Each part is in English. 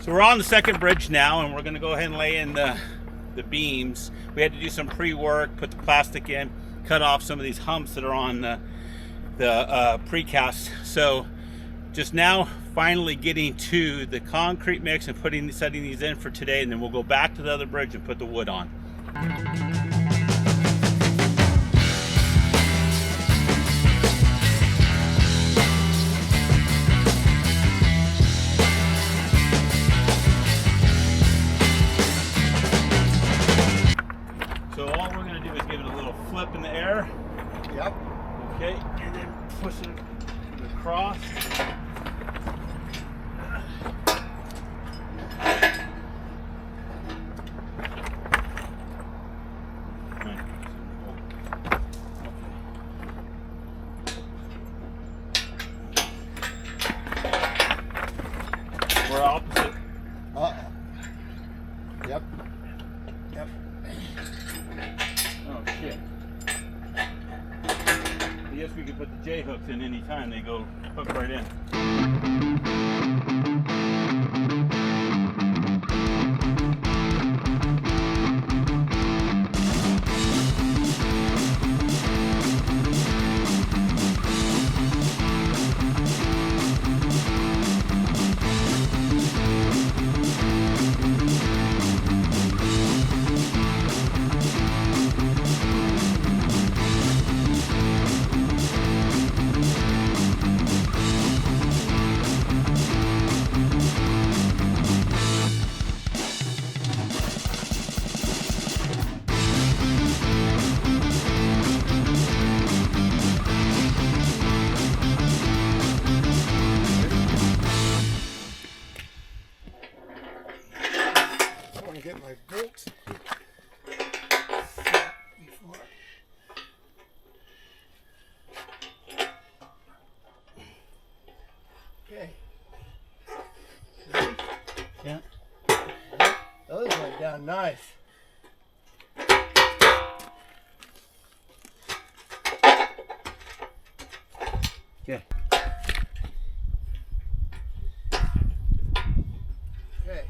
So we're on the second bridge now, and we're going to go ahead and lay in the beams. We had to do some pre-work, put the plastic in, cut off some of these humps that are on the precast. So just now finally getting to the concrete mix and setting these in for today, and then we'll go back to the other bridge and put the wood on. So all we're going to do is give it a little flip in the air. Yep. Okay, and then push it across. We're opposite. Yep. Yep. Oh shit. I guess we could put the J hooks in any time. They go hook right in. Get my bolts before. Okay. Ready? Yeah. Those went down nice. Okay. Okay.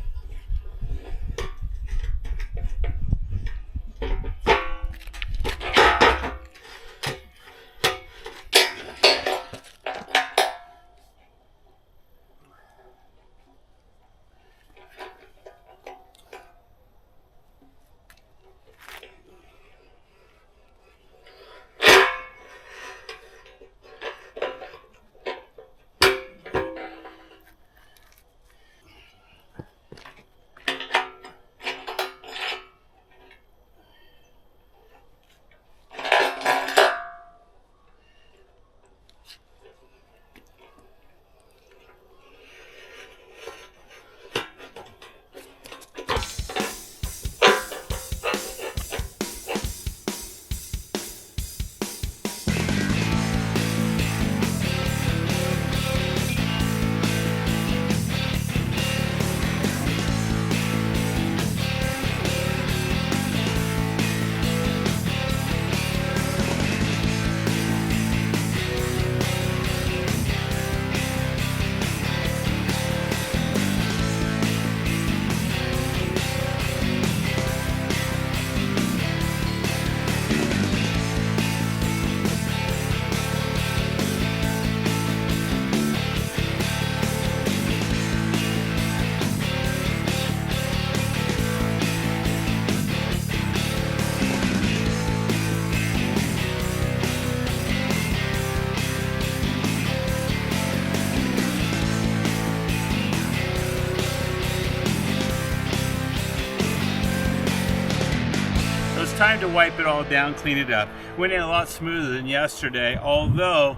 Time to wipe it all down, clean it up. Went in a lot smoother than yesterday, although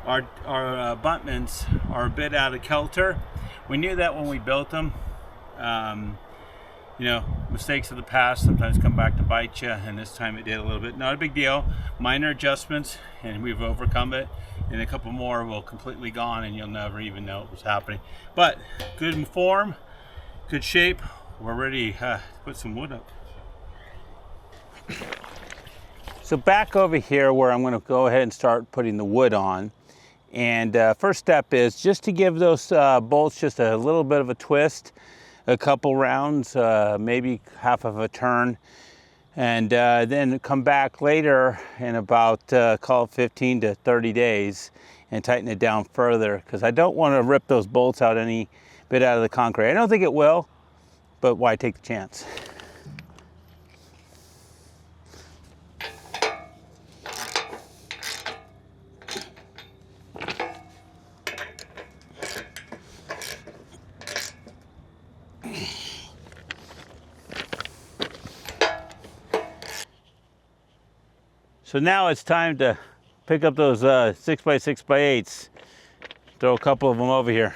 our abutments are a bit out of kilter. We knew that when we built them. You know, mistakes of the past sometimes come back to bite you, and this time it did a little bit. Not a big deal, minor adjustments, and we've overcome it. And a couple more will completely gone, and you'll never even know it was happening. But good form, good shape. We're ready to put some wood up. So back over here where I'm going to go ahead and start putting the wood on. And first step is just to give those bolts just a little bit of a twist. a couple rounds, maybe half of a turn, and then come back later in about call it 15 to 30 days and tighten it down further, because I don't want to rip those bolts out any bit out of the concrete. I don't think it will, but why take the chance? So now it's time to pick up those 6x6x8s. Throw a couple of them over here.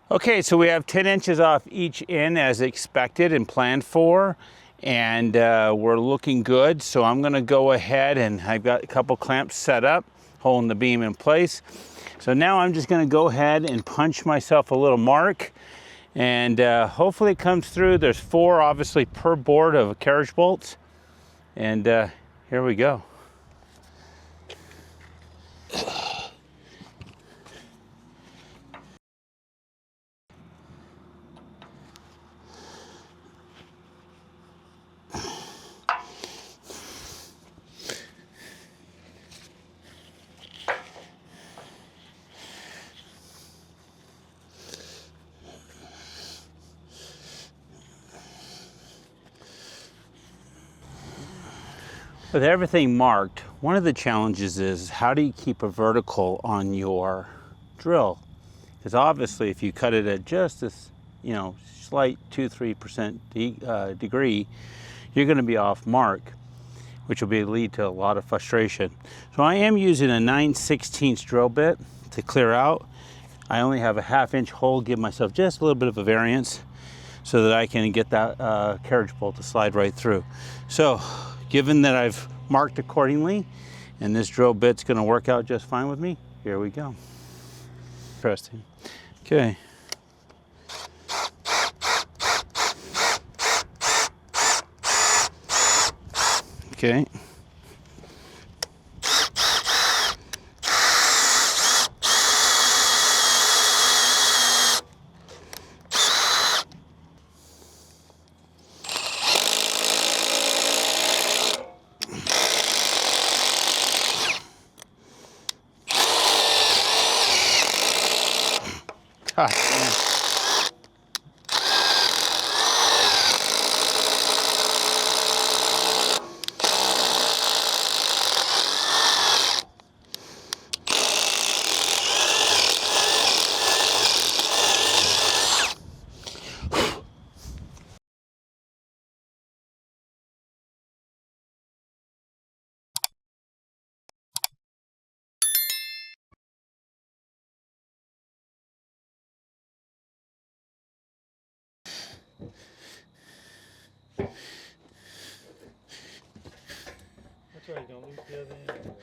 Okay, so we have 10 inches off each end as expected and planned for, and we're looking good. So I'm gonna go ahead, and I've got a couple clamps set up, holding the beam in place. So now I'm just gonna go ahead and punch myself a little mark, and hopefully it comes through. There's 4 obviously per board of carriage bolts, and here we go. With everything marked, one of the challenges is how do you keep a vertical on your drill? Because obviously if you cut it at just this, slight 2-3% degree, you're going to be off mark, which will lead to a lot of frustration. So I am using a 9/16 drill bit to clear out. I only have a 1/2 inch hole, give myself just a little bit of a variance so that I can get that carriage bolt to slide right through. So given that I've marked accordingly and this drill bit's going to work out just fine with me, here we go. Interesting. Okay. Okay. God damn. That's right, don't lose the other end.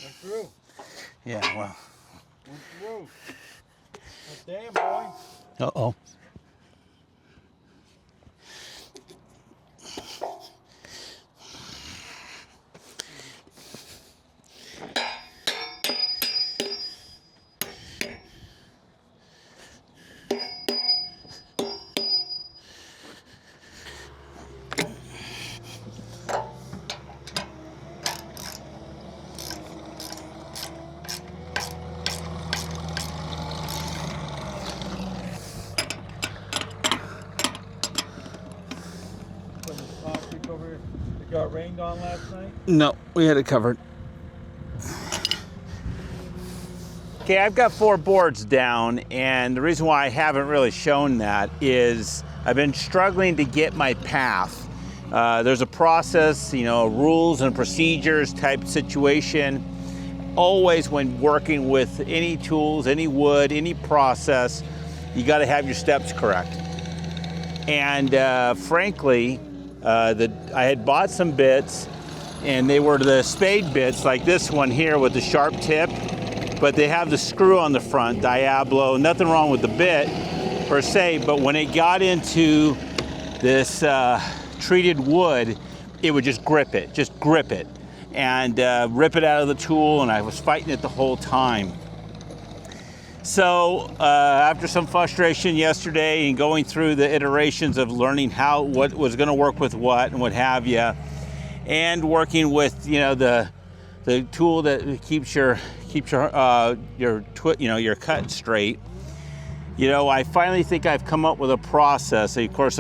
Went through. Yeah, well. Went through. Well, damn, boy. Uh-oh. over? It got rained on last night? No, we had it covered. Okay, I've got 4 boards down, and the reason why I haven't really shown that is I've been struggling to get my path. There's a process, you know, rules and procedures type situation. Always when working with any tools, any wood, any process, you got to have your steps correct. And frankly, I had bought some bits, and they were the spade bits like this one here with the sharp tip, but they have the screw on the front, Diablo, nothing wrong with the bit per se, but when it got into this treated wood, it would just grip it, and rip it out of the tool, and I was fighting it the whole time. So after some frustration yesterday and going through the iterations of learning what was going to work with what and what have you, and working with, you know, the tool that keeps your cut straight, you know, I finally think I've come up with a process. Of course,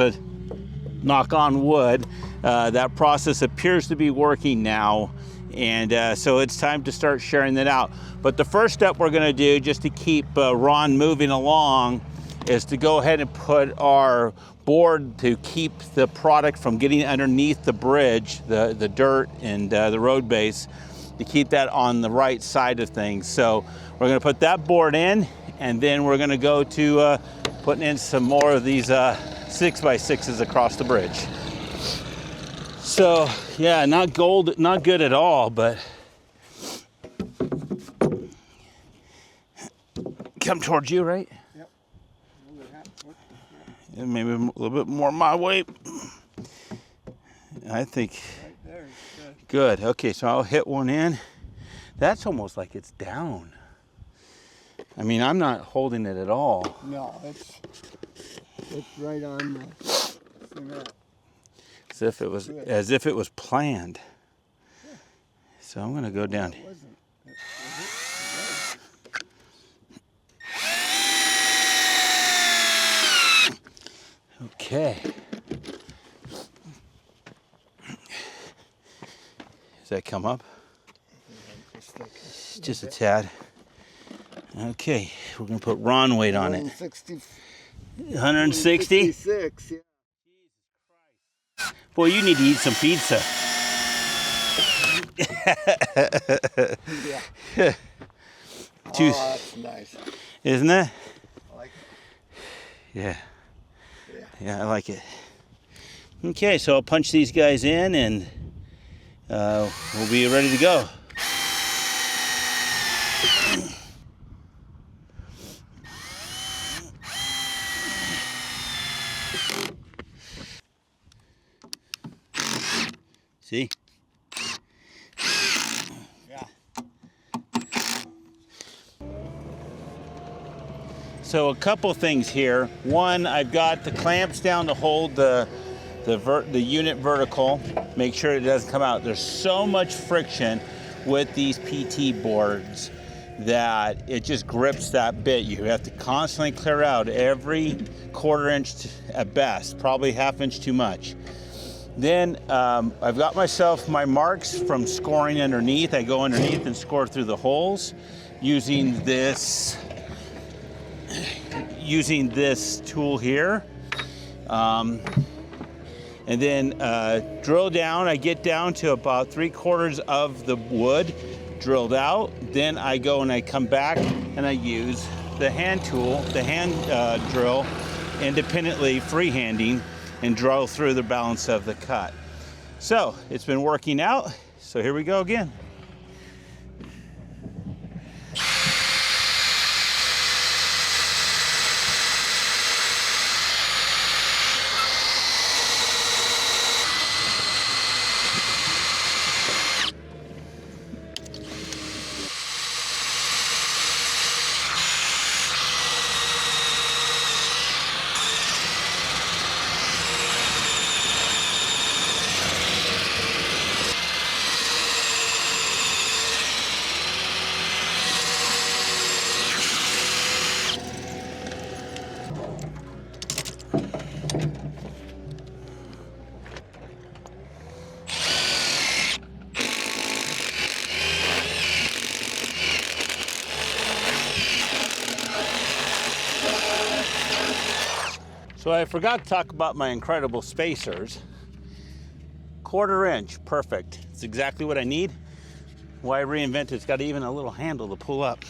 knock on wood, that process appears to be working now, and so it's time to start sharing that out. But the first step we're going to do, just to keep Ron moving along, is to go ahead and put our board to keep the product from getting underneath the bridge, the dirt and the road base, to keep that on the right side of things. So we're going to put that board in, and then we're going to go to putting in some more of these 6x6s across the bridge. So yeah, not good at all, but come towards you, right? Yep. And maybe a little bit more my way. I think. Right there is Good. Okay, so I'll hit one in. That's almost like it's down. I mean, I'm not holding it at all. No, it's right on the cement. As if it was planned. Yeah. So I'm gonna go down. It wasn't. Okay. Does that come up? Just a tad. Okay, we're gonna put Ron weight on it. 160? 166, yeah. Boy, you need to eat some pizza. Yeah. Oh, that's nice. Isn't it? I like it. Yeah. Yeah. Yeah, I like it. Okay, so I'll punch these guys in, and we'll be ready to go. See? Yeah. So a couple things here. One, I've got the clamps down to hold the unit vertical. Make sure it doesn't come out. There's so much friction with these PT boards that it just grips that bit. You have to constantly clear out every 1/4 inch at best, probably 1/2 inch too much. Then I've got myself my marks from scoring underneath. I go underneath and score through the holes using this tool here. And then drill down. I get down to about 3/4 of the wood drilled out. Then I go and I come back and I use the hand tool, the hand drill, independently freehanding, and drill through the balance of the cut. So it's been working out. So here we go again. So I forgot to talk about my incredible spacers. 1/4 inch, perfect. It's exactly what I need. Why I reinvented, it's got even a little handle to pull up.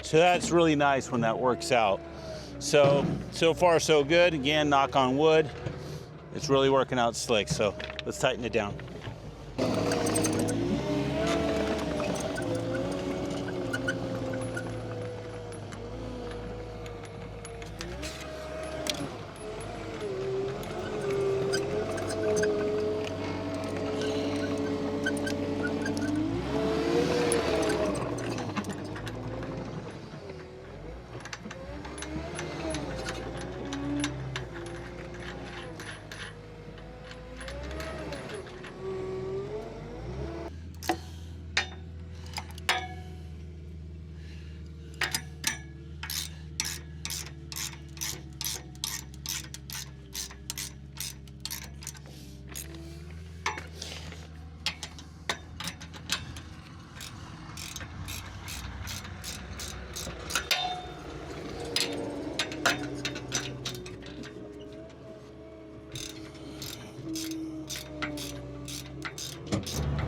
So that's really nice when that works out. So far so good. Again, knock on wood. It's really working out slick. So let's tighten it down.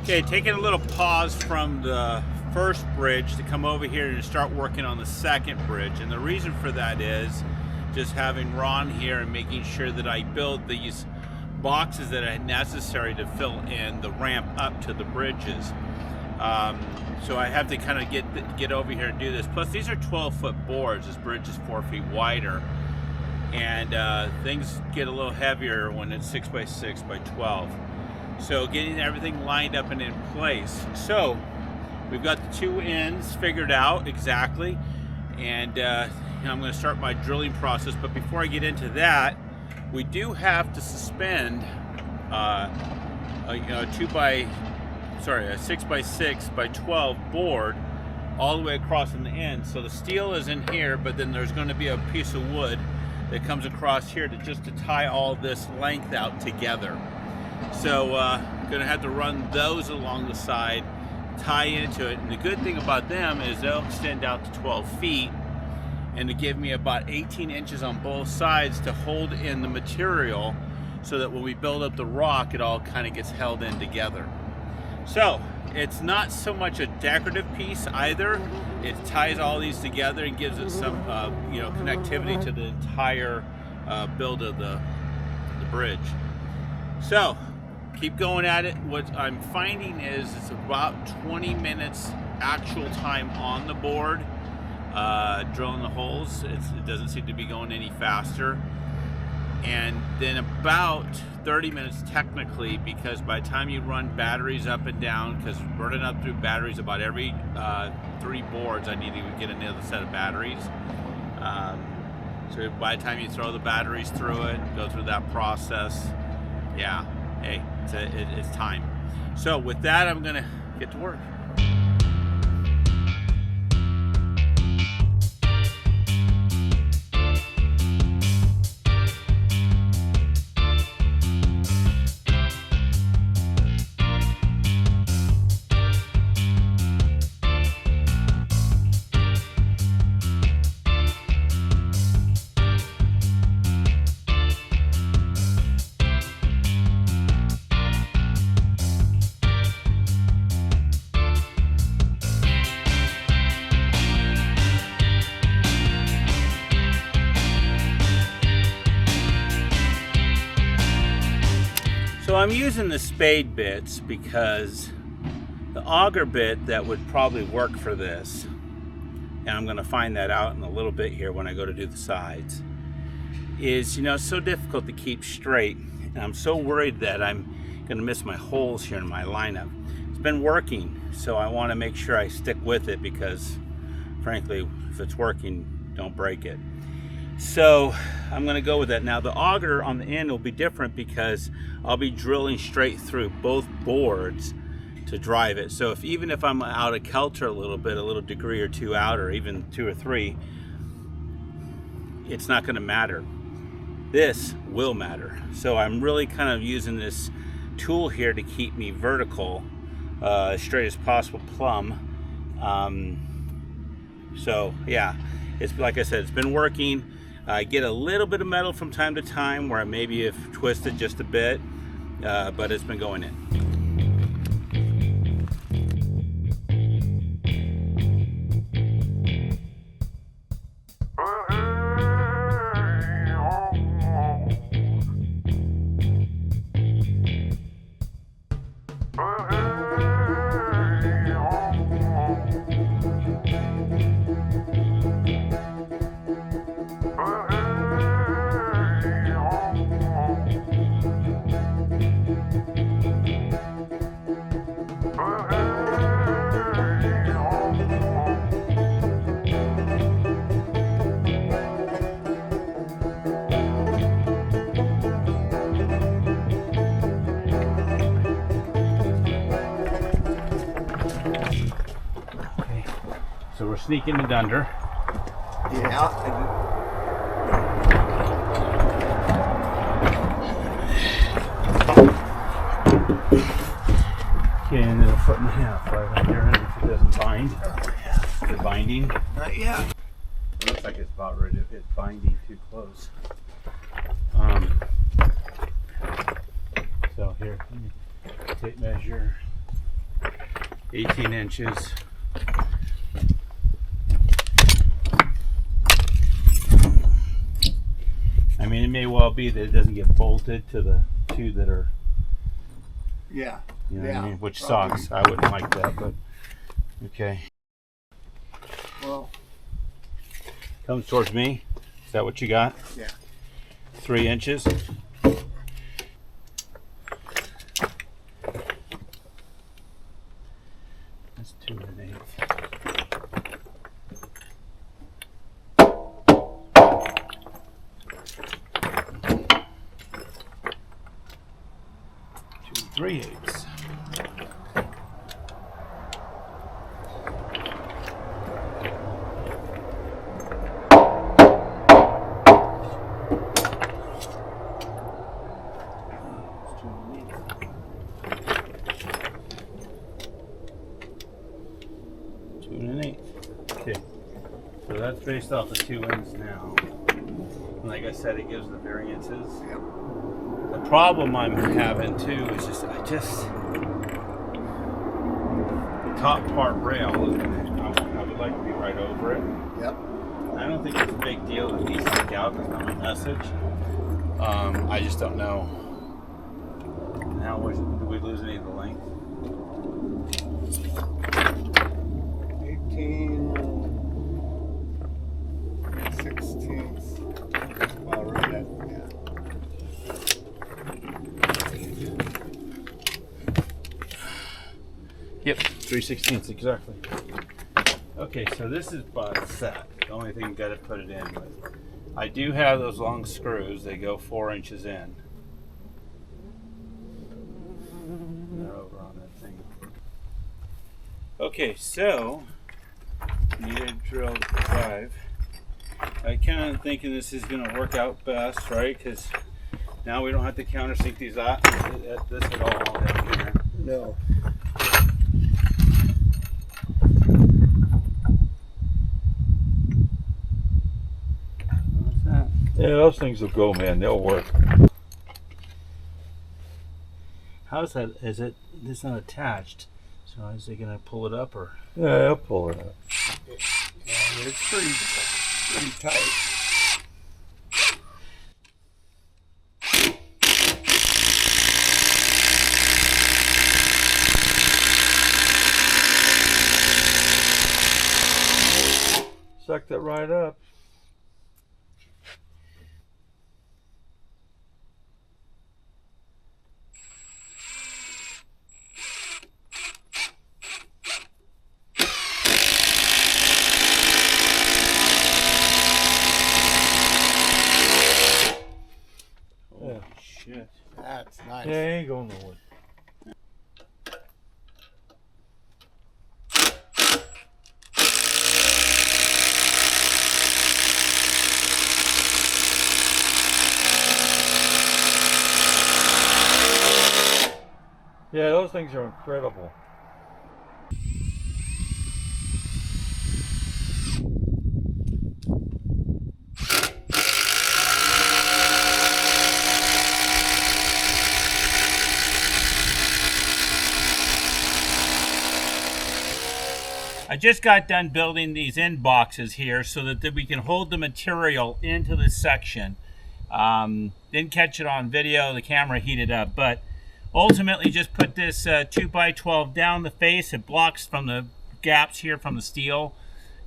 Okay, taking a little pause from the first bridge to come over here and start working on the second bridge. And the reason for that is just having Ron here and making sure that I build these boxes that are necessary to fill in the ramp up to the bridges. So I have to kind of get over here and do this. Plus these are 12-foot boards. This bridge is 4 feet wider. And things get a little heavier when it's 6 by 6 by 12. So getting everything lined up and in place. So we've got the 2 ends figured out exactly, and I'm going to start my drilling process. But before I get into that, we do have to suspend a 6 by 6 by 12 board all the way across in the end. So the steel is in here, but then there's going to be a piece of wood that comes across here to tie all this length out together. So gonna have to run those along the side, tie into it. And the good thing about them is they'll extend out to 12 feet and to give me about 18 inches on both sides to hold in the material, so that when we build up the rock, it all kind of gets held in together. So it's not so much a decorative piece either. It ties all these together and gives it some connectivity to the entire build of the bridge. So keep going at it. What I'm finding is it's about 20 minutes actual time on the board, drilling the holes. It doesn't seem to be going any faster. And then about 30 minutes technically, because by the time you run batteries up and down, because running up through batteries about every 3 boards, I need to get another set of batteries. So by the time you throw the batteries through it, go through that process, yeah, hey, it's time. So with that, I'm gonna get to work. So I'm using the spade bits because the auger bit that would probably work for this, and I'm going to find that out in a little bit here when I go to do the sides, is, so difficult to keep straight. And I'm so worried that I'm going to miss my holes here in my lineup. It's been working, so I want to make sure I stick with it because, frankly, if it's working, don't break it. So I'm going to go with that. Now the auger on the end will be different because I'll be drilling straight through both boards to drive it. So even if I'm out of kilter a little degree or two out, or even 2 or 3, it's not going to matter. This will matter. So I'm really kind of using this tool here to keep me vertical, as straight as possible, plumb. So yeah, it's like I said, it's been working. I get a little bit of metal from time to time where I maybe have twisted just a bit, but it's been going in. So we're sneaking it under. Yeah. Okay, and then a foot and a half right under it if it doesn't bind. The binding. Not yet. It looks like it's about ready to hit binding too close. So here, tape measure 18 inches. I mean, it may well be that it doesn't get bolted to the 2 that are, Yeah. you know Yeah, what I mean? Which probably. sucks. I wouldn't like that, but okay. Well, Comes towards me. Is that what you got? yeah. 3 inches. That's 2 1/8. Two 3/8. Okay, so that's based off the 2 ends now. And like I said, it gives the variances. Yep. The problem I'm having too is the top part rail is I would like to be right over it. Yep. I don't think it's a big deal that these stick out. That's not my message. I just don't know. Now, do we lose any of the length? 18 16ths. Well, right at, yeah. Yep, 3/16 exactly. Okay, so this is about set. The only thing you got to put it in with. I do have those long screws. They go 4 inches in. They're over on that thing. Okay, so need a drill drive. I kind of thinking this is going to work out best, right? Because now we don't have to countersink these this at all down here. No. What's that? Yeah, those things will go, man. They'll work. How's that? Is it? It's not attached. So is it gonna pull it up or? Yeah, I'll pull it up. Yeah, it's pretty tight. Sucked it right up. shit. That's nice. Yeah, it ain't going nowhere. Yeah, those things are incredible. I just got done building these end boxes here so that we can hold the material into this section. Didn't catch it on video, the camera heated up, but ultimately just put this 2x12 down the face. It blocks from the gaps here from the steel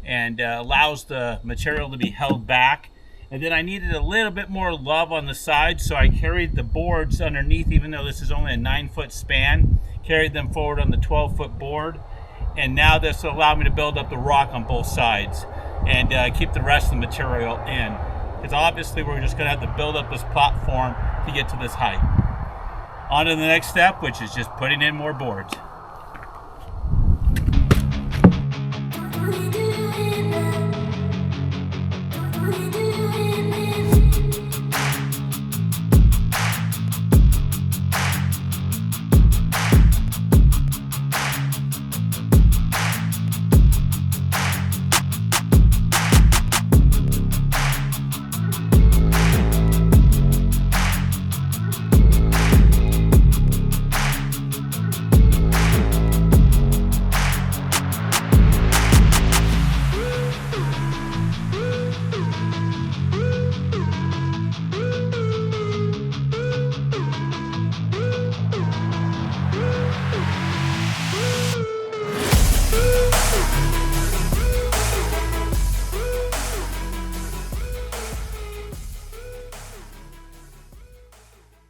and allows the material to be held back. And then I needed a little bit more love on the side, so I carried the boards underneath, even though this is only a 9-foot span, carried them forward on the 12-foot board. And now this will allow me to build up the rock on both sides and keep the rest of the material in. Because obviously we're just going to have to build up this platform to get to this height. On to the next step, which is just putting in more boards.